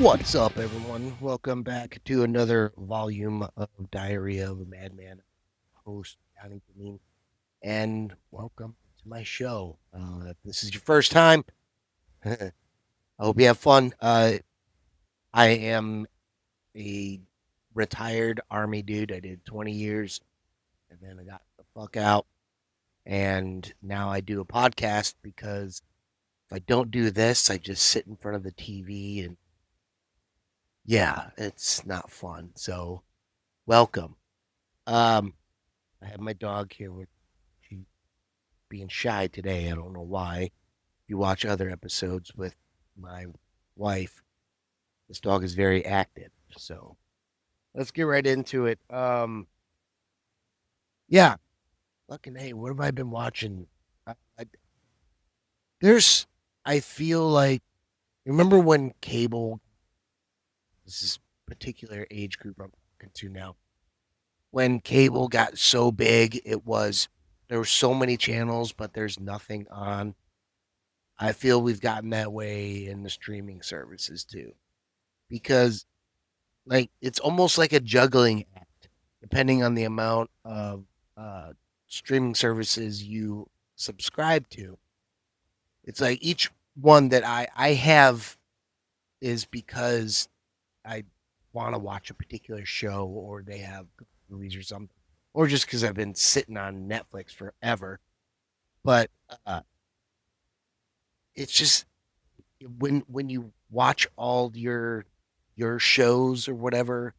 What's up, everyone? Welcome back to another volume of Diarrhea of a Madman. Host Johnny Dean, and welcome to my show. If this is your first time, I hope you have fun. I am a retired Army dude. I did 20 years, and then I got the fuck out, and now I do a podcast because if I don't do this, I just sit in front of the TV, and yeah, it's not fun. So, welcome. Um, I have my dog here with she being shy today. I don't know why. If you watch other episodes with my wife, this dog is very active. So let's get right into it. Yeah, fucking hey, what have I been watching? I, there's, I feel like remember when cable, this is particular age group I'm talking to now. When cable got so big, there were so many channels, but there's nothing on. I feel we've gotten that way in the streaming services too, because like it's almost like a juggling act, depending on the amount of uh, streaming services you subscribe to. It's like each one that I have is because I want to watch a particular show, or they have movies or something, or just because I've been sitting on Netflix forever. But uh, it's just when you watch all your shows or whatever,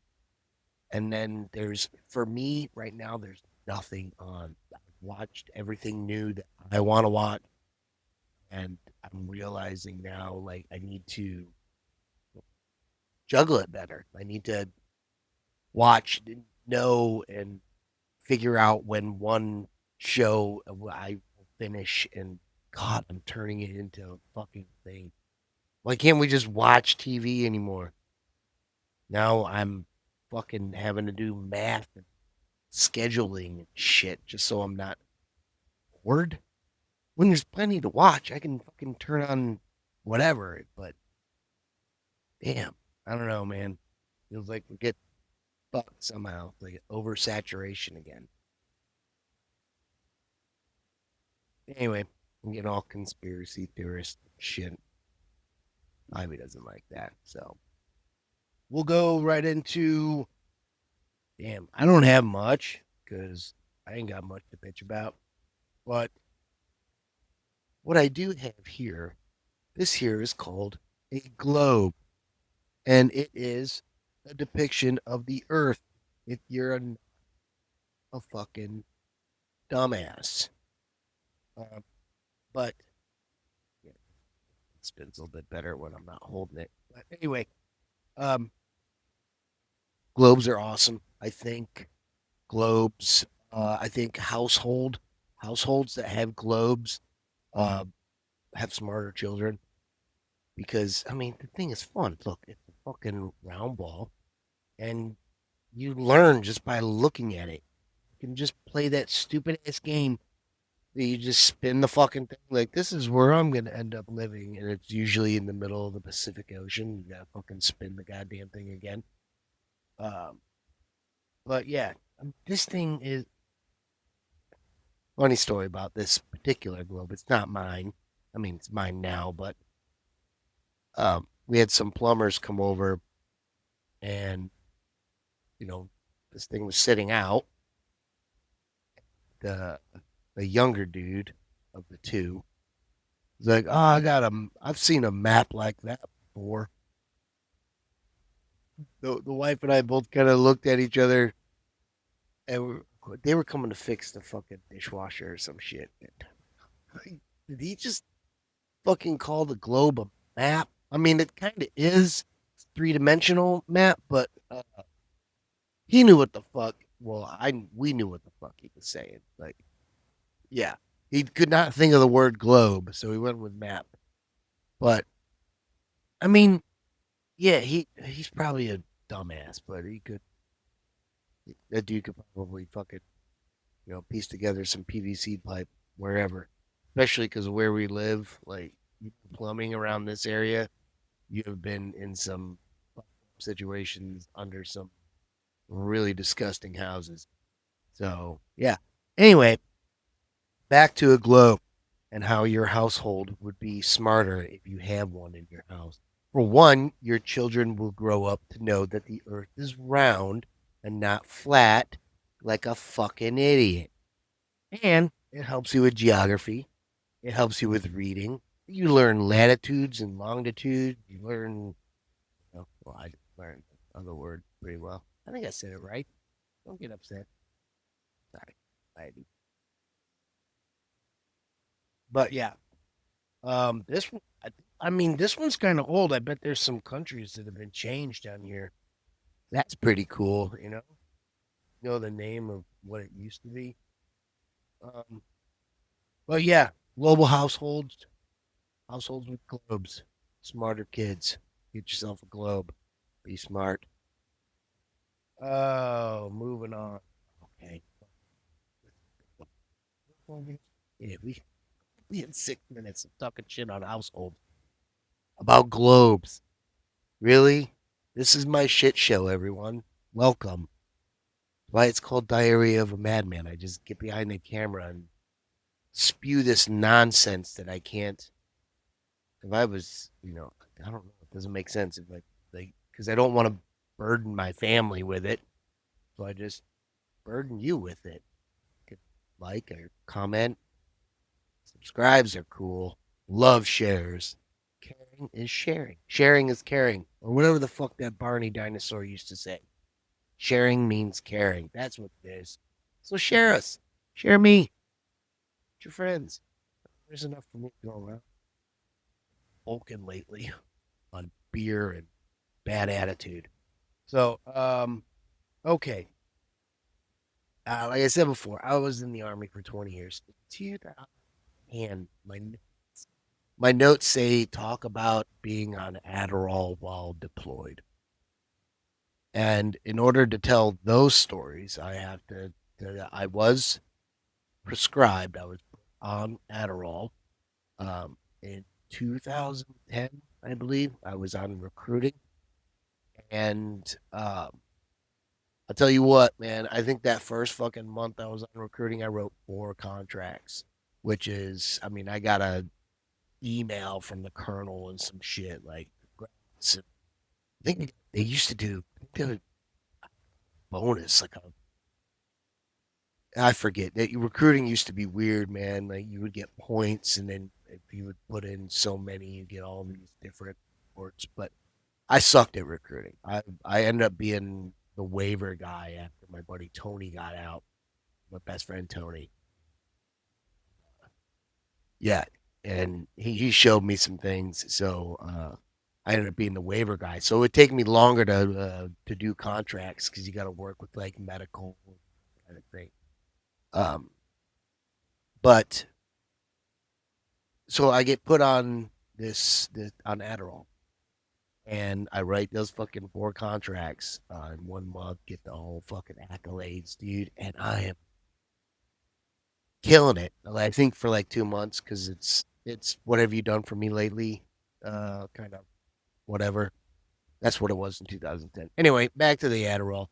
and then there's for me right now there's nothing on. I've watched everything new that I want to watch, and I'm realizing now like I need to juggle it better. I need to watch, know, and figure out when one show I will finish, and God, I'm turning it into a fucking thing. Why can't we just watch TV anymore? Now I'm fucking having to do math and scheduling and shit just so I'm not bored. When there's plenty to watch, I can fucking turn on whatever. But damn, I don't know, man. Feels like we get fucked somehow, like oversaturation again. Anyway, I'm getting all conspiracy theorist shit. Ivy doesn't like that, so we'll go right into. Damn, I don't have much because I ain't got much to bitch about. But what I do have here, this here is called a globe, and it is a depiction of the Earth. If you're a fucking dumbass, um, but yeah, it spins a little bit better when I'm not holding it. But anyway, um, globes are awesome. I think globes. I think households that have globes uh, have smarter children because I mean the thing is fun. Look, it's a fucking round ball, and you learn just by looking at it. You can just play that stupid ass game that you just spin the fucking thing. Like this is where I'm gonna end up living, and it's usually in the middle of the Pacific Ocean. You gotta fucking spin the goddamn thing again. Um, but yeah, this thing is funny story about this particular globe. It's not mine. I mean, it's mine now, but we had some plumbers come over, and you know, this thing was sitting out. The the younger dude of the two was like, "Oh, I've seen a map like that before." The wife and I both kind of looked at each other, and they were coming to fix the fucking dishwasher or some shit. Did he just fucking call the globe a map? I mean, it kind of is three-dimensional map, but he knew what the fuck. Well, I we knew what the fuck he was saying. Like, yeah, he could not think of the word globe, so he went with map. But I mean, yeah, he's probably a dumbass, but he could that dude could probably fucking piece together some PVC pipe wherever, especially because of where we live. Like plumbing around this area, you have been in some. situations under some really disgusting houses. So, yeah. Anyway, back to a globe and how your household would be smarter if you have one in your house. For one, your children will grow up to know that the earth is round and not flat like a fucking idiot. And it helps you with geography. It helps you with reading. You learn latitudes and longitudes. You learn, well, I learned other word pretty well. I think I said it right. Don't get upset. Sorry. But yeah, this one, I mean, this one's kind of old. I bet there's some countries that have been changed down here. That's pretty cool, you know? Know the name of what it used to be. Um, but yeah, global households, households with globes, smarter kids. Get yourself a globe. Be smart. Oh, moving on. Okay. Yeah, we had 6 minutes of talking shit on households about globes. Really? This is my shit show, everyone. Welcome. Why it's called Diarrhea of a Madman. I just get behind the camera and spew this nonsense that I can't. If I was, I don't know. It doesn't make sense if like, because I don't want to burden my family with it. So I just burden you with it. Like or comment. Subscribes are cool. Love shares. Caring is sharing. Sharing is caring. Or whatever the fuck that Barney dinosaur used to say. Sharing means caring. That's what it is. So share us. Share me. With your friends. There's enough for me to go around. Bulking lately on beer and bad attitude. So, okay. Like I said before, I was in the army for 20 years. And my notes say talk about being on Adderall while deployed. And in order to tell those stories, I have I was prescribed, I was on Adderall in 2010, I believe. I was on recruiting. And I'll tell you what, man, I think that first fucking month I was on recruiting, I wrote 4 contracts, which is, I mean, I got a email from the colonel and some shit like, I think they used to do, I think they had a bonus, like a I forget that recruiting used to be weird, man. Like you would get points, and then if you would put in so many, you get all these different reports. But I sucked at recruiting. I ended up being the waiver guy after my buddy Tony got out. My best friend Tony. Yeah, and he showed me some things. So I ended up being the waiver guy. So it would take me longer to do contracts because you got to work with like medical kind of thing. Um, but so I get put on this on Adderall, and I write those fucking 4 contracts in 1 month, get the whole fucking accolades, dude, and I am killing it. I think for like 2 months because it's what have you done for me lately, kind of whatever. That's what it was in 2010. Anyway, back to the Adderall.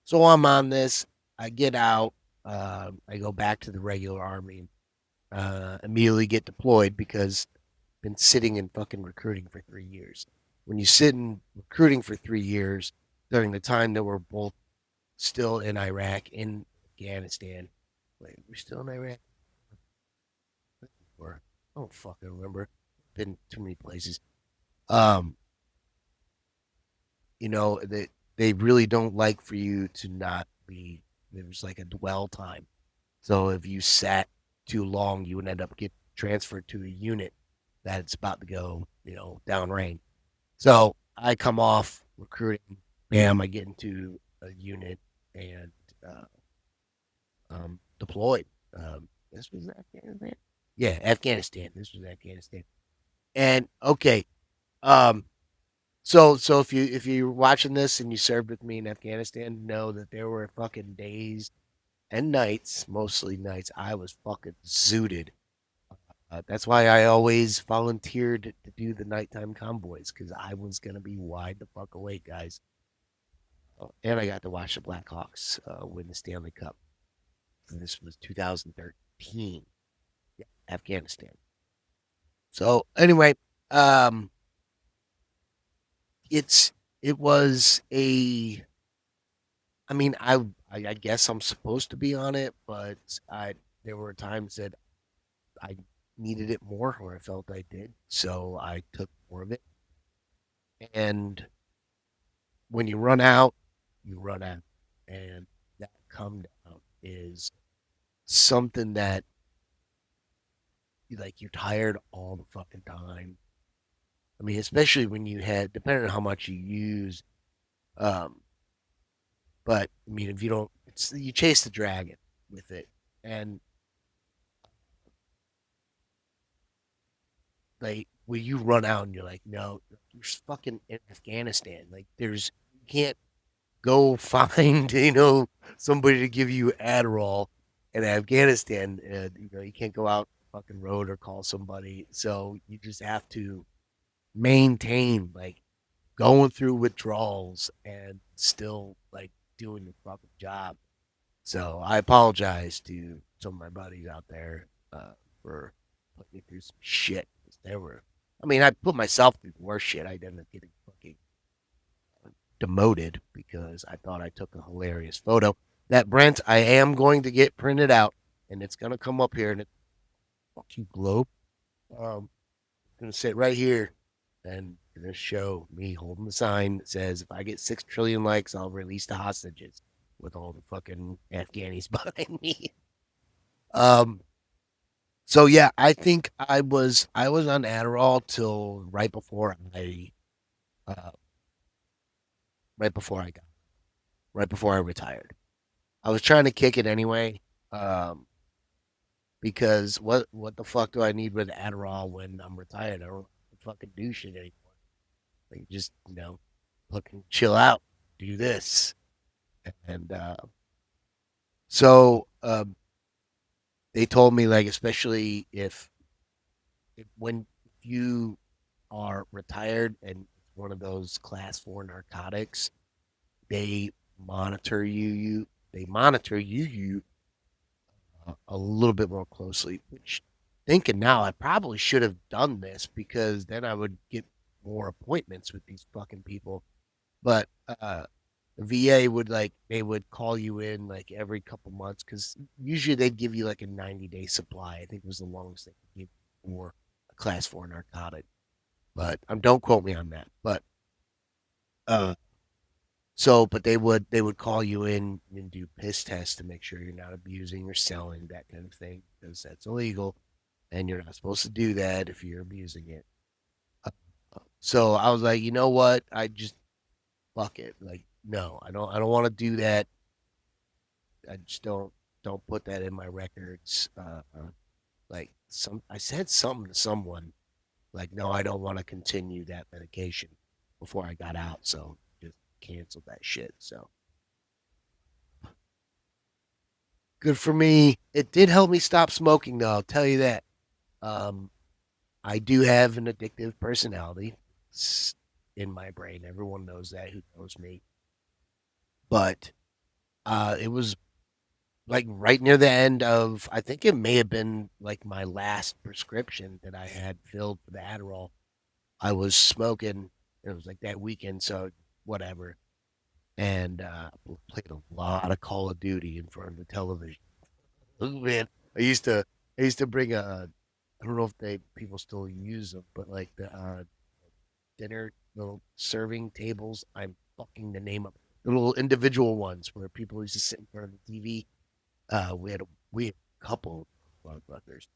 So I'm on this. I get out. I go back to the regular army. Immediately get deployed because been sitting in fucking recruiting for 3 years. When you sit in recruiting for 3 years during the time that we're both still in Iraq, in Afghanistan. Wait, we're still in Iraq? Or I don't fucking remember. Been too many places. Um, they really don't like for you to not be there's like a dwell time. So if you sat too long, you would end up get transferred to a unit that's about to go, downrange. So I come off recruiting, bam, I get into a unit and uh, deployed. This was Afghanistan. Yeah, Afghanistan. This was Afghanistan. And okay, um, so if you're watching this and you served with me in Afghanistan, know that there were fucking days and nights, mostly nights, I was fucking zooted. That's why I always volunteered to do the nighttime convoys because I was gonna be wide the fuck awake, guys. And I got to watch the Blackhawks win the Stanley Cup. And this was 2013, yeah, Afghanistan. So anyway, um, it's it was a. I mean, I guess I'm supposed to be on it, but I there were times that I needed it more, or I felt I did, so I took more of it. And when you run out, you run out, and that come down is something that like you're tired all the fucking time. I mean, especially when you had, depending on how much you use. Um, but I mean, if you don't, it's you chase the dragon with it, and like when you run out and you're like, no, you're fucking in Afghanistan. Like, you can't go find somebody to give you Adderall in Afghanistan. You can't go out the fucking road or call somebody. So you just have to maintain like going through withdrawals and still like doing the fucking job. So I apologize to some of my buddies out there for putting me through some shit. They were, I mean, I put myself through worse shit. I ended up getting fucking demoted because I thought I took a hilarious photo. That Brent, I am going to get printed out, and it's gonna come up here, and it's fuck you, globe. Gonna sit right here, and gonna show me holding the sign that says, "If I get 6 trillion likes, I'll release the hostages." With all the fucking Afghanis behind me. Um. So yeah, I think I was on Adderall till uh right before I got right before I retired. I was trying to kick it anyway, um, because what the fuck do I need with Adderall when I'm retired? I don't fucking do shit anymore. Like just fucking chill out, do this, and so they told me like especially if when you are retired and it's one of those class 4 narcotics, they monitor you a little bit more closely, which thinking now I probably should have done this because then I would get more appointments with these fucking people. But the VA they would call you in like every couple months because usually they'd give you like a 90-day supply. I think it was the longest they could give for a class 4 narcotic. But don't quote me on that. But uh but they would call you in and do piss tests to make sure you're not abusing or selling that kind of thing because that's illegal and you're not supposed to do that if you're abusing it. Uh, So I was like, you know what? I just fuck it. Like, no, I don't want to do that. I just don't put that in my records. Like I said something to someone like, no, I don't want to continue that medication before I got out. So just canceled that shit. So good for me. It did help me stop smoking, though. I'll tell you that. Um, I do have an addictive personality in my brain. Everyone knows that who knows me. But it was like right near the end of, I think it may have been like my last prescription that I had filled for the Adderall. I was smoking. It was like that weekend, so whatever. And played a lot of Call of Duty in front of the television. Oh, man, I used to I used to bring I don't know if they people still use them, but like the dinner little serving tables. I'm fucking the name up. The little individual ones where people used to sit in front of the TV. We had a couple of motherfuckers,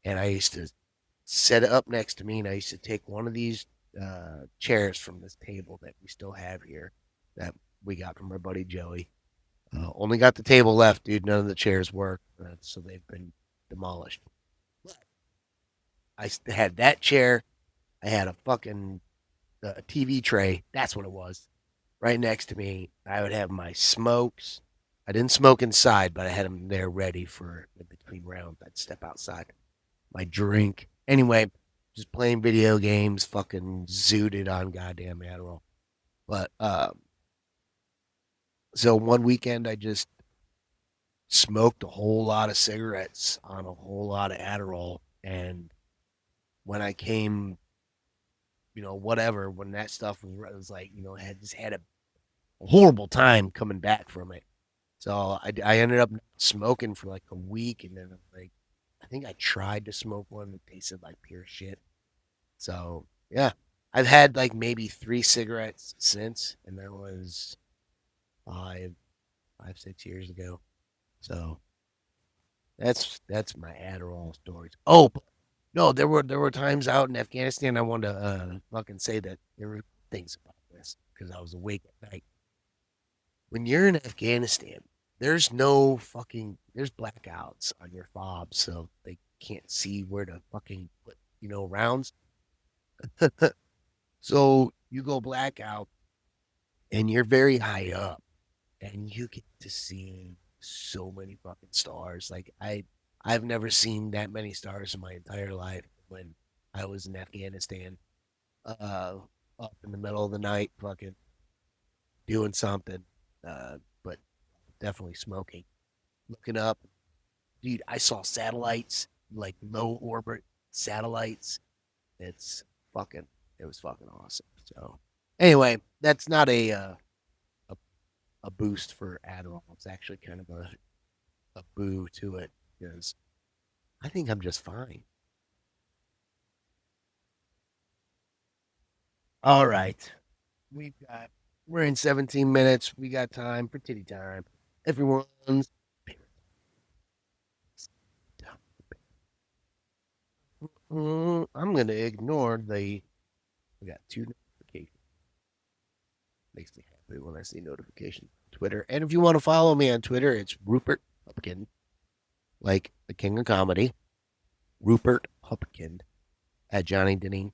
and I used to set it up next to me, and I used to take one of these chairs from this table that we still have here that we got from our buddy Joey. Only got the table left, dude. None of the chairs work, so they've been demolished. But had that chair. I had a fucking TV tray. That's what it was. Right next to me, I would have my smokes. I didn't smoke inside, but I had them there ready for in between rounds. I'd step outside. My drink. Anyway, just playing video games, fucking zooted on goddamn Adderall. But So one weekend I just smoked a whole lot of cigarettes on a whole lot of Adderall. And when I came, whatever, when that stuff was like, had just had a horrible time coming back from it. So I ended up smoking for like a week. And then I'm like, I think I tried to smoke one that tasted like pure shit. So yeah, I've had like maybe 3 cigarettes since. And that was five, 6 years ago. So that's my Adderall stories. Oh, no, there were times out in Afghanistan I wanted to fucking say that there were things about this because I was awake at night. When you're in Afghanistan, there's blackouts on your fob, so they can't see where to fucking put, rounds. So you go blackout and you're very high up and you get to see so many fucking stars. Like I've never seen that many stars in my entire life when I was in Afghanistan, uh, up in the middle of the night, fucking doing something, but definitely smoking. Looking up, dude, I saw satellites, like low orbit satellites. It's fucking, it was fucking awesome. So anyway, that's not a, a boost for Adderall. It's actually kind of a boo to it because I think I'm just fine. All right. We've got, we're in 17 minutes. We got time for titty time. Everyone's I'm going to ignore we got 2 notifications. Makes me happy when I see notifications on Twitter. And if you want to follow me on Twitter, it's Rupert Hupkin, like the king of comedy. Rupert Hupkin at Johnny Denning.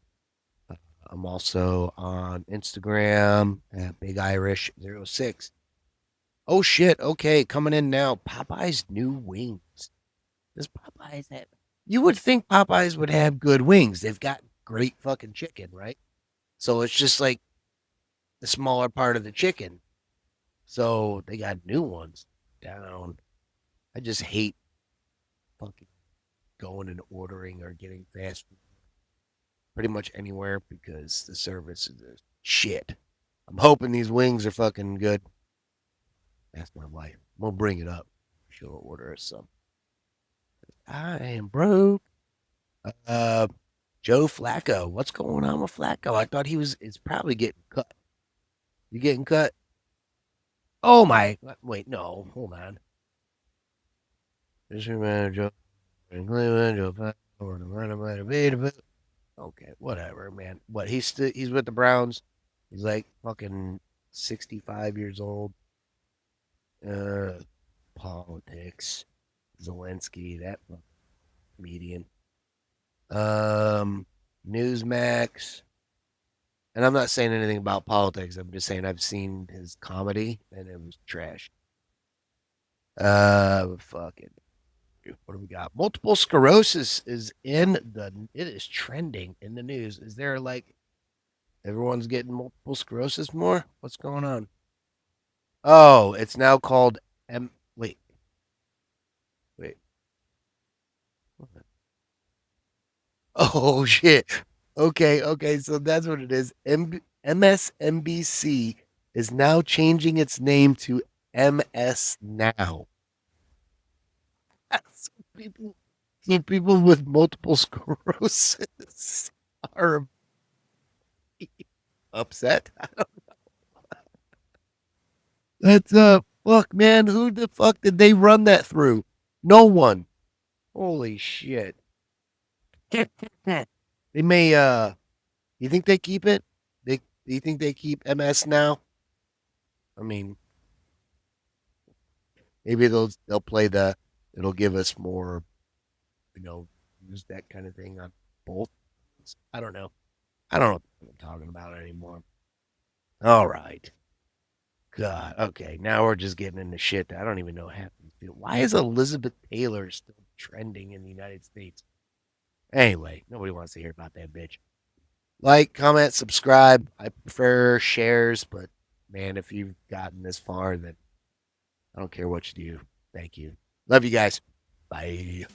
Uh, I'm also on Instagram at Big Irish 06. Oh shit. Okay, coming in now. Popeye's new wings. Does Popeyes have? You would think Popeyes would have good wings. They've got great fucking chicken, right? So it's just like the smaller part of the chicken. So they got new ones down. I just hate fucking going and ordering or getting fast food pretty much anywhere because the service is shit. I'm hoping these wings are fucking good. Ask my wife. I'm gonna bring it up. She'll order us some. I am broke. Uh, Joe Flacco. What's going on with Flacco? I thought he was. It's probably getting cut. You getting cut? Oh my! Wait, no. Hold on. Mr. Manager, okay, whatever, man. What he's with the Browns. He's like fucking 65 years old. Uh, Politics. Zelensky, that comedian. Um, Newsmax. And I'm not saying anything about politics. I'm just saying I've seen his comedy and it was trash. Fucking. What do we got? Multiple sclerosis is in it is trending in the news. Is there like everyone's getting multiple sclerosis more? What's going on? Oh, it's now called wait, wait. Oh shit. Okay, okay, so that's what it is. MSNBC is now changing its name to MS Now. So people, so people with multiple sclerosis are upset. That's fuck, man. Who the fuck did they run that through? No one. Holy shit. They may you think they keep it? They Do you think they keep MS Now? I mean, maybe they'll play it'll give us more, you know, use that kind of thing on both. I don't know. I don't know what I'm talking about anymore. All right. God. Okay. Now we're just getting into shit that I don't even know happens. Why is Elizabeth Taylor still trending in the United States? Anyway, nobody wants to hear about that bitch. Like, comment, subscribe. I prefer shares, but man, if you've gotten this far, then I don't care what you do. Thank you. Love you guys. Bye.